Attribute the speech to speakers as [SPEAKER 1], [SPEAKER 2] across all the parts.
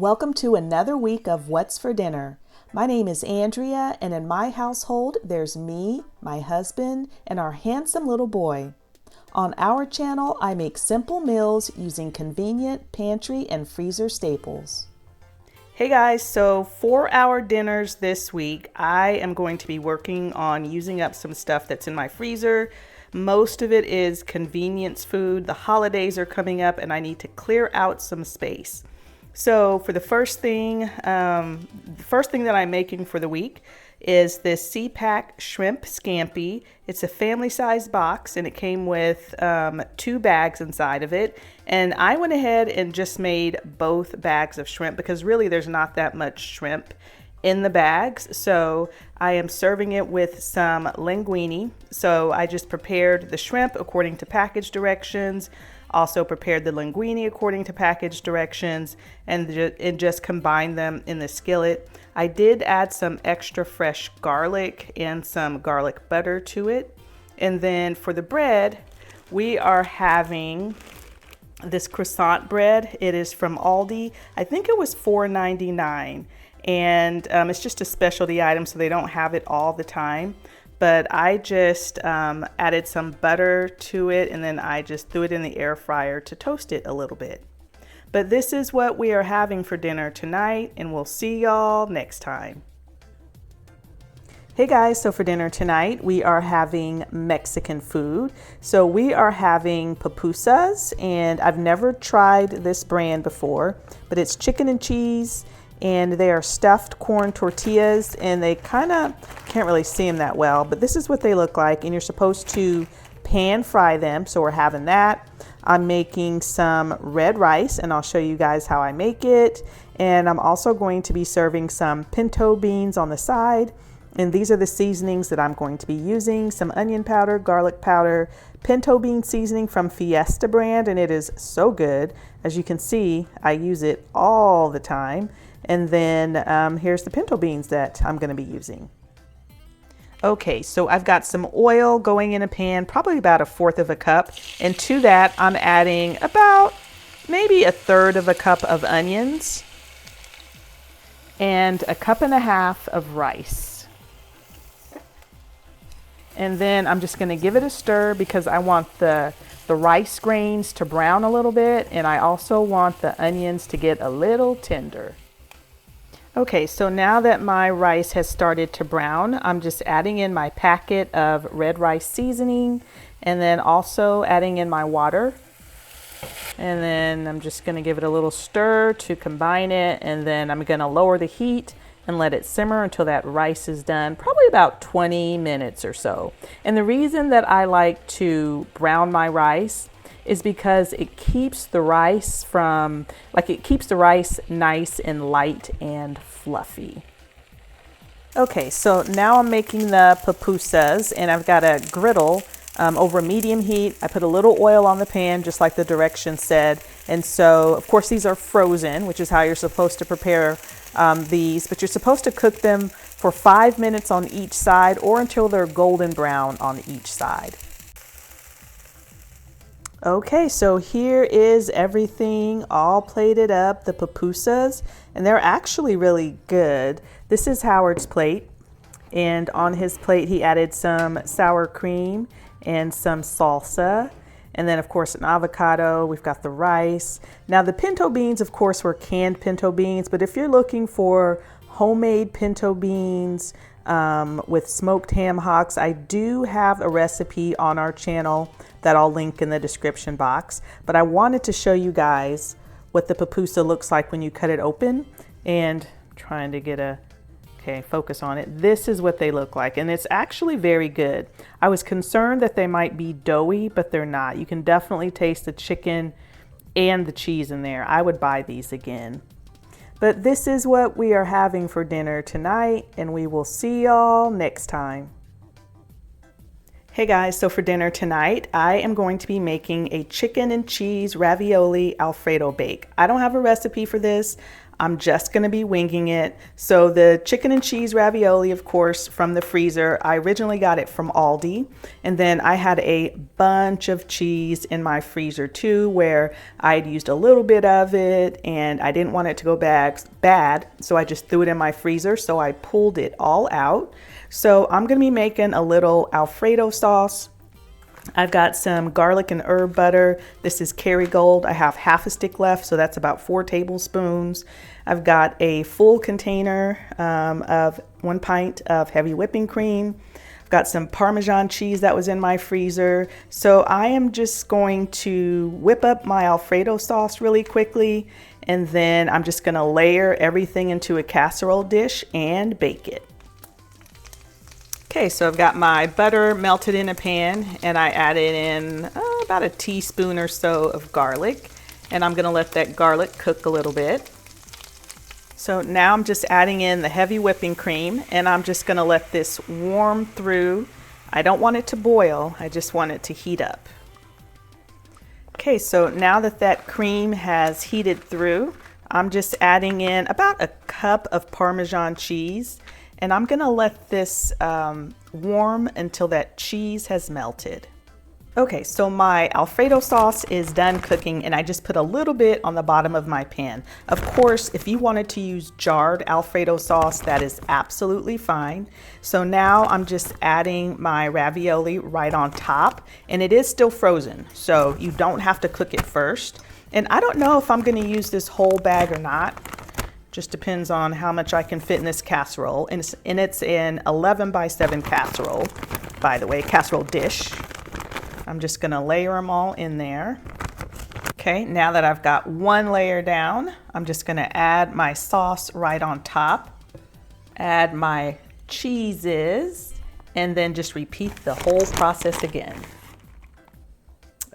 [SPEAKER 1] Welcome to another week of What's for Dinner. My name is Andrea, and in my household, there's me, my husband, and our handsome little boy. On our channel, I make simple meals using convenient pantry and freezer staples. Hey guys, so for our dinners this week, I am going to be working on using up some stuff that's in my freezer. Most of it is convenience food. The holidays are coming up and I need to clear out some space. So for the first thing that I'm making for the week is this C-Pack shrimp scampi. It's a family-sized box and it came with 2 bags inside of it. And I went ahead and just made both bags of shrimp because really there's not that much shrimp in the bags. So I am serving it with some linguine. So I just prepared the shrimp according to package directions. Also prepared the linguine according to package directions and just combined them in the skillet. I did add some extra fresh garlic and some garlic butter to it. And then for the bread, we are having this croissant bread. It is from Aldi. I think it was $4.99. And it's just a specialty item, so they don't have it all the time. But I just added some butter to it and then I just threw it in the air fryer to toast it a little bit. But this is what we are having for dinner tonight, and we'll see y'all next time. Hey guys, so for dinner tonight we are having Mexican food. So we are having pupusas, and I've never tried this brand before, but it's chicken and cheese. And they are stuffed corn tortillas, and they kind of can't really see them that well, but this is what they look like, and you're supposed to pan fry them, so we're having that. I'm making some red rice, and I'll show you guys how I make it, and I'm also going to be serving some pinto beans on the side, and these are the seasonings that I'm going to be using: some onion powder, garlic powder, pinto bean seasoning from Fiesta brand, and it is so good. As you can see, I use it all the time. And then here's the pinto beans that I'm going to be using. Okay, so I've got some oil going in a pan, probably about 1/4 cup. And to that, I'm adding about maybe 1/3 cup of onions and 1.5 cups of rice. And then I'm just going to give it a stir because I want the rice grains to brown a little bit, and I also want the onions to get a little tender. Okay, so now that my rice has started to brown, I'm just adding in my packet of red rice seasoning and then also adding in my water. And then I'm just going to give it a little stir to combine it, and then I'm going to lower the heat and let it simmer until that rice is done, probably about 20 minutes or so. And the reason that I like to brown my rice is because it keeps the rice nice and light and fluffy. Okay, so now I'm making the pupusas, and I've got a griddle over medium heat. I put a little oil on the pan, just like the directions said. And so, of course, these are frozen, which is how you're supposed to prepare these, but you're supposed to cook them for 5 minutes on each side or until they're golden brown on each side. Okay, so here is everything all plated up, the pupusas, and they're actually really good. This is Howard's plate, and on his plate he added some sour cream and some salsa, and then of course an avocado. We've got the rice. Now the pinto beans, of course, were canned pinto beans, but if you're looking for homemade pinto beans with smoked ham hocks, I do have a recipe on our channel that I'll link in the description box. But I wanted to show you guys what the pupusa looks like when you cut it open, and trying to get focus on it. This is what they look like, and it's actually very good. I was concerned that they might be doughy, but they're not. You can definitely taste the chicken and the cheese in there. I would buy these again. But this is what we are having for dinner tonight, and we will see y'all next time. Hey guys, so for dinner tonight, I am going to be making a chicken and cheese ravioli Alfredo bake. I don't have a recipe for this. I'm just gonna be winging it. So the chicken and cheese ravioli, of course, from the freezer, I originally got it from Aldi. And then I had a bunch of cheese in my freezer too, where I'd used a little bit of it and I didn't want it to go bad. So I just threw it in my freezer. So I pulled it all out. So I'm gonna be making a little Alfredo sauce. I've got some garlic and herb butter. This is Kerrygold. I have half a stick left, so that's about 4 tablespoons. I've got a full container of 1 pint of heavy whipping cream. I've got some Parmesan cheese that was in my freezer. So I am just going to whip up my Alfredo sauce really quickly, and then I'm just gonna layer everything into a casserole dish and bake it. Okay, so I've got my butter melted in a pan and I added in about a teaspoon or so of garlic, and I'm gonna let that garlic cook a little bit. So now I'm just adding in the heavy whipping cream and I'm just gonna let this warm through. I don't want it to boil, I just want it to heat up. Okay, so now that that cream has heated through, I'm just adding in about a cup of Parmesan cheese. And I'm gonna let this warm until that cheese has melted. Okay, so my Alfredo sauce is done cooking and I just put a little bit on the bottom of my pan. Of course, if you wanted to use jarred Alfredo sauce, that is absolutely fine. So now I'm just adding my ravioli right on top, and it is still frozen, so you don't have to cook it first. And I don't know if I'm gonna use this whole bag or not. Just depends on how much I can fit in this casserole. And it's an 11 by 7 casserole, by the way, casserole dish. I'm just gonna layer them all in there. Okay, now that I've got one layer down, I'm just gonna add my sauce right on top, add my cheeses, and then just repeat the whole process again.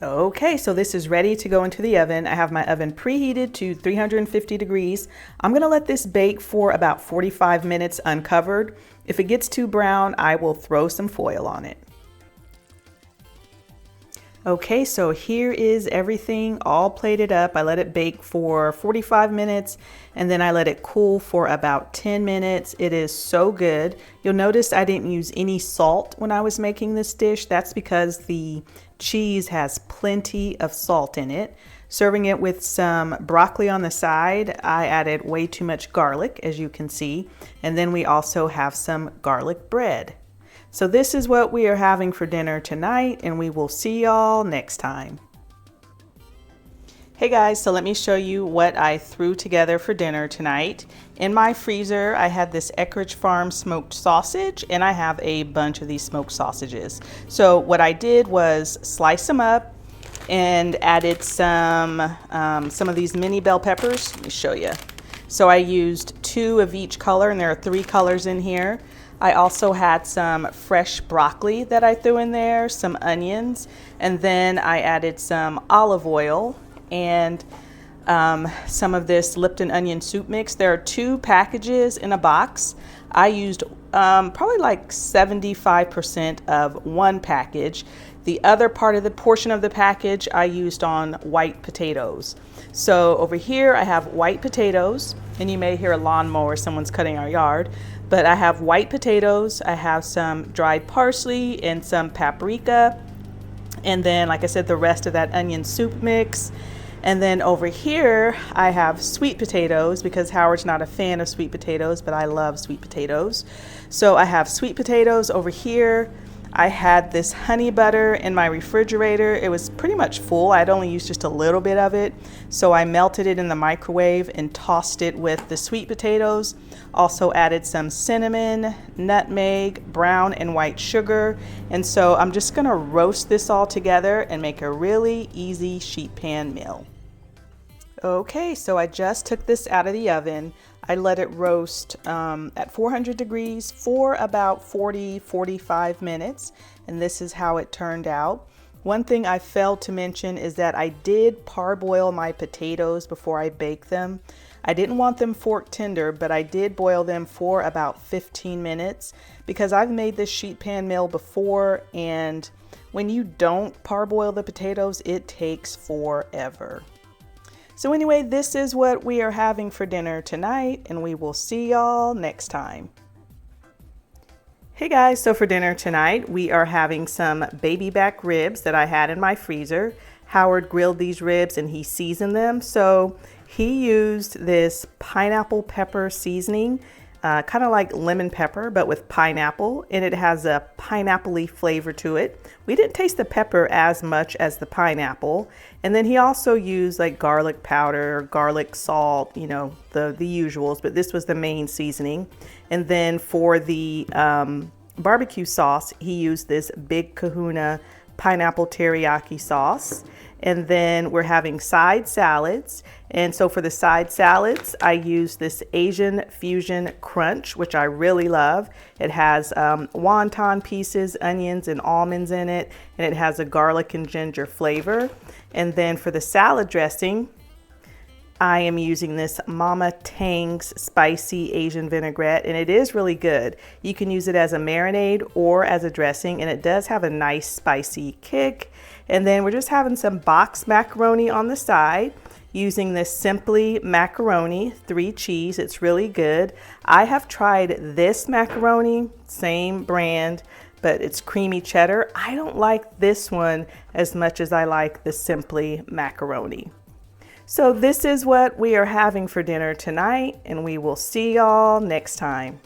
[SPEAKER 1] Okay, so this is ready to go into the oven. I have my oven preheated to 350 degrees. I'm gonna let this bake for about 45 minutes uncovered. If it gets too brown, I will throw some foil on it. Okay, so here is everything all plated up. I let it bake for 45 minutes and then I let it cool for about 10 minutes. It is so good. You'll notice I didn't use any salt when I was making this dish. That's because the cheese has plenty of salt in it. Serving it with some broccoli on the side, I added way too much garlic, as you can see. And then we also have some garlic bread. So this is what we are having for dinner tonight, and we will see y'all next time. Hey guys, so let me show you what I threw together for dinner tonight. In my freezer, I had this Eckrich Farm smoked sausage, and I have a bunch of these smoked sausages. So what I did was slice them up and added some of these mini bell peppers. Let me show you. So I used 2 of each color, and there are 3 colors in here. I also had some fresh broccoli that I threw in there, some onions, and then I added some olive oil and some of this Lipton onion soup mix. There are 2 packages in a box. I used probably like 75% of one package. The other part of the portion of the package I used on white potatoes. So over here I have white potatoes, and you may hear a lawnmower, someone's cutting our yard. But I have white potatoes, I have some dried parsley and some paprika. And then, like I said, the rest of that onion soup mix. And then over here, I have sweet potatoes because Howard's not a fan of sweet potatoes, but I love sweet potatoes. So I have sweet potatoes over here. I had this honey butter in my refrigerator. It was pretty much full. I'd only used just a little bit of it. So I melted it in the microwave and tossed it with the sweet potatoes. Also added some cinnamon, nutmeg, brown and white sugar. And so I'm just gonna roast this all together and make a really easy sheet pan meal. Okay, so I just took this out of the oven. I let it roast at 400 degrees for about 40-45 minutes, and this is how it turned out. One thing I failed to mention is that I did parboil my potatoes before I baked them. I didn't want them fork tender, but I did boil them for about 15 minutes because I've made this sheet pan meal before, and when you don't parboil the potatoes, it takes forever. So anyway, this is what we are having for dinner tonight, and we will see y'all next time. Hey guys, so for dinner tonight, we are having some baby back ribs that I had in my freezer. Howard grilled these ribs and he seasoned them. So he used this pineapple pepper seasoning, kind of like lemon pepper, but with pineapple, and it has a pineapple-y flavor to it. We didn't taste the pepper as much as the pineapple. And then he also used like garlic powder, garlic salt, you know, the usuals, but this was the main seasoning. And then for the barbecue sauce, he used this Big Kahuna pineapple teriyaki sauce. And then we're having side salads. And so for the side salads, I use this Asian Fusion Crunch, which I really love. It has wonton pieces, onions, and almonds in it. And it has a garlic and ginger flavor. And then for the salad dressing, I am using this Mama Tang's spicy Asian vinaigrette, and it is really good. You can use it as a marinade or as a dressing, and it does have a nice spicy kick. And then we're just having some boxed macaroni on the side using this Simply Macaroni 3 cheese. It's really good. I have tried this macaroni, same brand, but it's creamy cheddar. I don't like this one as much as I like the Simply Macaroni. So this is what we are having for dinner tonight, and we will see y'all next time.